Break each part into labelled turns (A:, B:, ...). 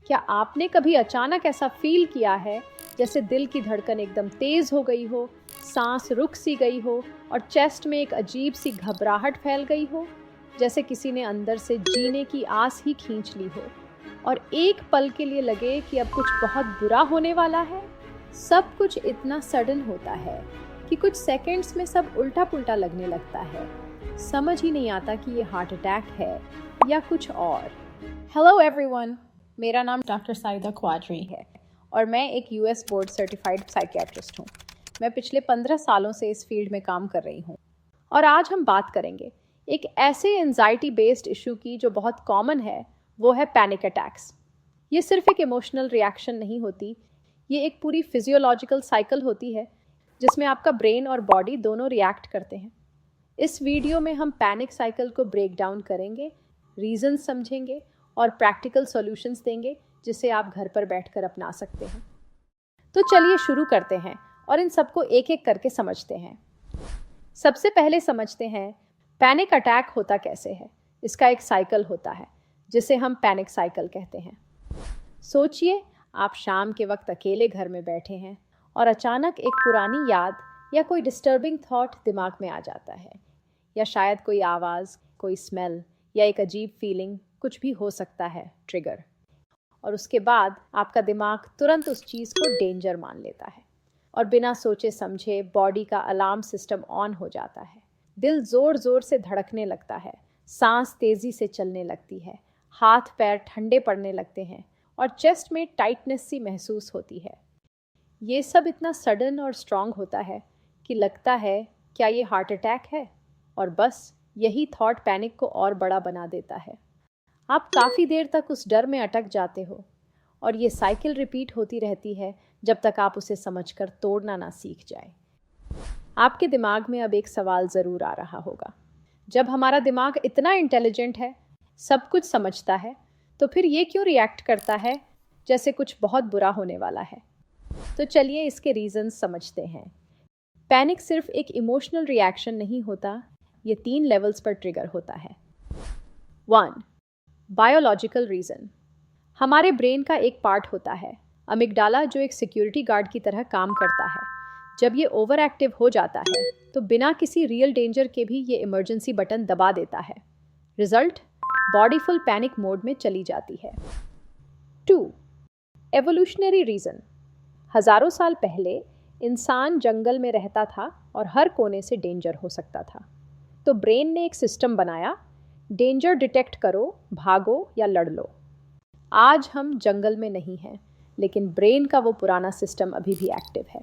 A: क्या आपने कभी अचानक ऐसा फील किया है जैसे दिल की धड़कन एकदम तेज हो गई हो, सांस रुक सी गई हो और चेस्ट में एक अजीब सी घबराहट फैल गई हो, जैसे किसी ने अंदर से जीने की आस ही खींच ली हो और एक पल के लिए लगे कि अब कुछ बहुत बुरा होने वाला है। सब कुछ इतना सडन होता है कि कुछ सेकंड्स में सब उल्टा पुल्टा लगने लगता है। समझ ही नहीं आता कि ये हार्ट अटैक है या कुछ और। हेलो एवरीवन, मेरा नाम डॉक्टर साइदा क्वादरी है और मैं एक यूएस बोर्ड सर्टिफाइड साइकियाट्रिस्ट हूँ। मैं पिछले 15 सालों से इस फील्ड में काम कर रही हूँ और आज हम बात करेंगे एक ऐसे एंजाइटी बेस्ड इशू की जो बहुत कॉमन है, वो है पैनिक अटैक्स। ये सिर्फ एक इमोशनल रिएक्शन नहीं होती, ये एक पूरी फिजियोलॉजिकल साइकिल होती है जिसमें आपका ब्रेन और बॉडी दोनों रिएक्ट करते हैं। इस वीडियो में हम पैनिक साइकिल को ब्रेक डाउन करेंगे, रीजन समझेंगे और प्रैक्टिकल सॉल्यूशंस देंगे जिसे आप घर पर बैठकर अपना सकते हैं। तो चलिए शुरू करते हैं और इन सबको एक एक करके समझते हैं। सबसे पहले समझते हैं पैनिक अटैक होता कैसे है। इसका एक साइकिल होता है जिसे हम पैनिक साइकिल कहते हैं। सोचिए, आप शाम के वक्त अकेले घर में बैठे हैं और अचानक एक पुरानी याद या कोई डिस्टर्बिंग थॉट दिमाग में आ जाता है, या शायद कोई आवाज़, कोई स्मेल या एक अजीब फीलिंग, कुछ भी हो सकता है ट्रिगर। और उसके बाद आपका दिमाग तुरंत उस चीज़ को डेंजर मान लेता है और बिना सोचे समझे बॉडी का अलार्म सिस्टम ऑन हो जाता है। दिल ज़ोर ज़ोर से धड़कने लगता है, सांस तेज़ी से चलने लगती है, हाथ पैर ठंडे पड़ने लगते हैं और चेस्ट में टाइटनेस सी महसूस होती है। ये सब इतना सडन और स्ट्रांग होता है कि लगता है क्या ये हार्ट अटैक है, और बस यही थॉट पैनिक को और बड़ा बना देता है। आप काफ़ी देर तक उस डर में अटक जाते हो और ये साइकिल रिपीट होती रहती है जब तक आप उसे समझकर तोड़ना ना सीख जाए। आपके दिमाग में अब एक सवाल ज़रूर आ रहा होगा, जब हमारा दिमाग इतना इंटेलिजेंट है, सब कुछ समझता है, तो फिर ये क्यों रिएक्ट करता है जैसे कुछ बहुत बुरा होने वाला है। तो चलिए इसके रीज़न्स समझते हैं। पैनिक सिर्फ एक इमोशनल रिएक्शन नहीं होता, ये 3 लेवल्स पर ट्रिगर होता है। 1. Biological reason. हमारे ब्रेन का एक पार्ट होता है अमिगडाला, जो एक सिक्योरिटी गार्ड की तरह काम करता है। जब ये ओवर एक्टिव हो जाता है तो बिना किसी रियल डेंजर के भी ये इमरजेंसी बटन दबा देता है। Result, body full panic mode में चली जाती है। 2. Evolutionary reason. हज़ारों साल पहले इंसान जंगल में रहता था और हर कोने से डेंजर हो सकता था, तो ब्रेन ने एक सिस्टम बनाया, डेंजर डिटेक्ट करो, भागो या लड़ लो। आज हम जंगल में नहीं हैं, लेकिन ब्रेन का वो पुराना सिस्टम अभी भी एक्टिव है।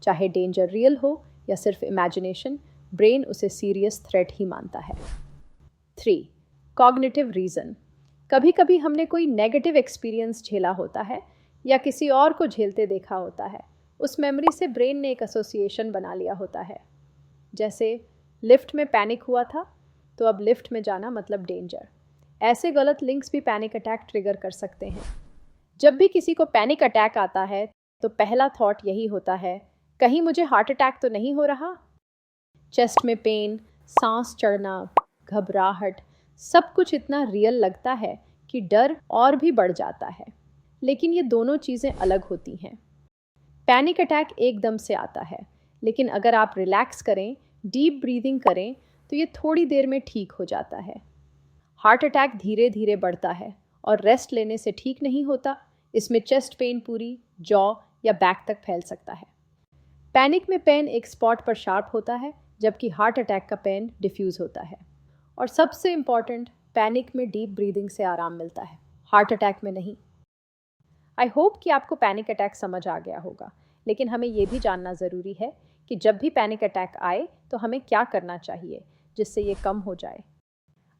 A: चाहे डेंजर रियल हो या सिर्फ इमेजिनेशन, ब्रेन उसे सीरियस थ्रेट ही मानता है। 3. Cognitive reason. कभी कभी हमने कोई नेगेटिव एक्सपीरियंस झेला होता है या किसी और को झेलते देखा होता है। उस मेमोरी से ब्रेन ने एक एसोसिएशन बना लिया होता है, जैसे लिफ्ट में पैनिक हुआ था तो अब लिफ्ट में जाना मतलब डेंजर। ऐसे गलत लिंक्स भी पैनिक अटैक ट्रिगर कर सकते हैं। जब भी किसी को पैनिक अटैक आता है तो पहला थॉट यही होता है, कहीं मुझे हार्ट अटैक तो नहीं हो रहा। चेस्ट में पेन, सांस चढ़ना, घबराहट, सब कुछ इतना रियल लगता है कि डर और भी बढ़ जाता है। लेकिन ये दोनों चीज़ें अलग होती हैं। पैनिक अटैक एकदम से आता है, लेकिन अगर आप रिलैक्स करें, डीप ब्रीदिंग करें, तो ये थोड़ी देर में ठीक हो जाता है। हार्ट अटैक धीरे धीरे बढ़ता है और रेस्ट लेने से ठीक नहीं होता। इसमें चेस्ट पेन पूरी जॉ या बैक तक फैल सकता है। पैनिक में पेन एक स्पॉट पर शार्प होता है, जबकि हार्ट अटैक का पेन डिफ्यूज़ होता है। और सबसे इम्पॉर्टेंट, पैनिक में डीप ब्रीदिंग से आराम मिलता है, हार्ट अटैक में नहीं। आई होप कि आपको पैनिक अटैक समझ आ गया होगा, लेकिन हमें ये भी जानना ज़रूरी है कि जब भी पैनिक अटैक आए तो हमें क्या करना चाहिए जिससे ये कम हो जाए।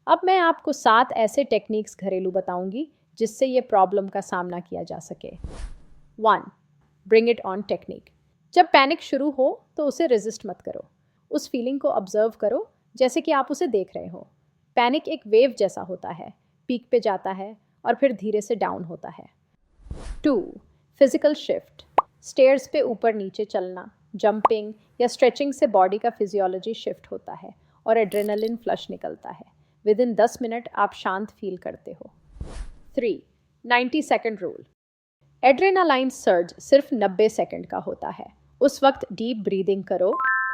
A: अब मैं आपको 7 ऐसे टेक्निक्स घरेलू बताऊंगी जिससे ये प्रॉब्लम का सामना किया जा सके। 1. Bring it on technique. जब पैनिक शुरू हो तो उसे रेजिस्ट मत करो, उस फीलिंग को ऑब्जर्व करो जैसे कि आप उसे देख रहे हो। पैनिक एक वेव जैसा होता है, पीक पे जाता है और फिर धीरे से डाउन होता है। 2. Physical shift. स्टेयर्स पे ऊपर नीचे चलना, जंपिंग या स्ट्रेचिंग से बॉडी का फिजियोलॉजी शिफ्ट होता है और एड्रेनलिन फ्लश निकलता है। विदिन 10 मिनट आप शांत फील करते हो। 3. 90 सेकंड रूल। एड्रेनालाइन सर्ज सिर्फ 90 सेकंड का होता है। उस वक्त डीप ब्रीदिंग करो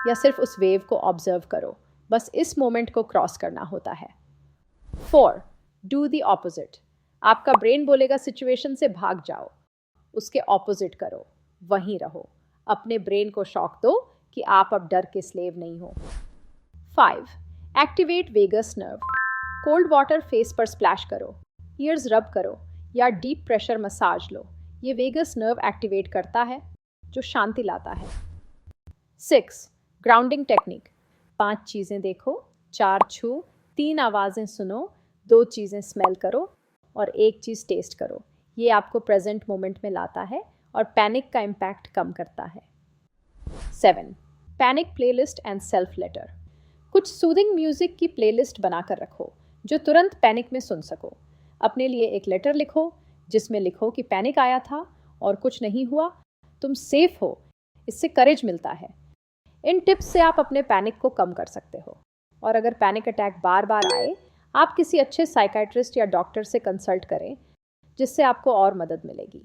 A: या सिर्फ उस वेव को ऑब्जर्व करो। बस इस मोमेंट को क्रॉस करना होता है। 4. Do the opposite. आपका ब्रेन बोलेगा सिचुएशन से भाग जाओ, उसके ऑपोजिट करो, वहीं रहो। अपने ब्रेन को शॉक दो कि आप अब डर के स्लेव नहीं हो। 5. Activate vagus nerve. Cold water face पर स्प्लैश करो, ईयर्स रब करो या डीप प्रेशर मसाज लो। ये वेगस नर्व एक्टिवेट करता है जो शांति लाता है। 6. Grounding technique. 5 चीज़ें देखो, 4 छू, 3 आवाज़ें सुनो, 2 चीज़ें स्मेल करो और 1 चीज़ टेस्ट करो। ये आपको प्रेजेंट मोमेंट में लाता है और पैनिक का इम्पैक्ट कम करता है। 7. Panic playlist and self letter. कुछ सूदिंग म्यूजिक की प्लेलिस्ट बनाकर रखो जो तुरंत पैनिक में सुन सको। अपने लिए एक लेटर लिखो जिसमें लिखो कि पैनिक आया था और कुछ नहीं हुआ, तुम सेफ हो। इससे करेज मिलता है। इन टिप्स से आप अपने पैनिक को कम कर सकते हो। और अगर पैनिक अटैक बार बार आए, आप किसी अच्छे साइकाइट्रिस्ट या डॉक्टर से कंसल्ट करें, जिससे आपको और मदद मिलेगी।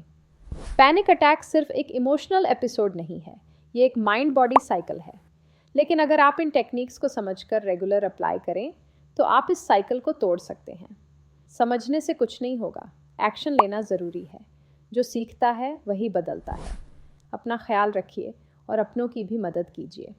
A: पैनिक अटैक सिर्फ एक इमोशनल एपिसोड नहीं है, ये एक माइंड बॉडी साइकिल है। लेकिन अगर आप इन टेक्निक्स को समझकर रेगुलर अप्लाई करें तो आप इस साइकिल को तोड़ सकते हैं। समझने से कुछ नहीं होगा, एक्शन लेना ज़रूरी है। जो सीखता है वही बदलता है। अपना ख्याल रखिए और अपनों की भी मदद कीजिए।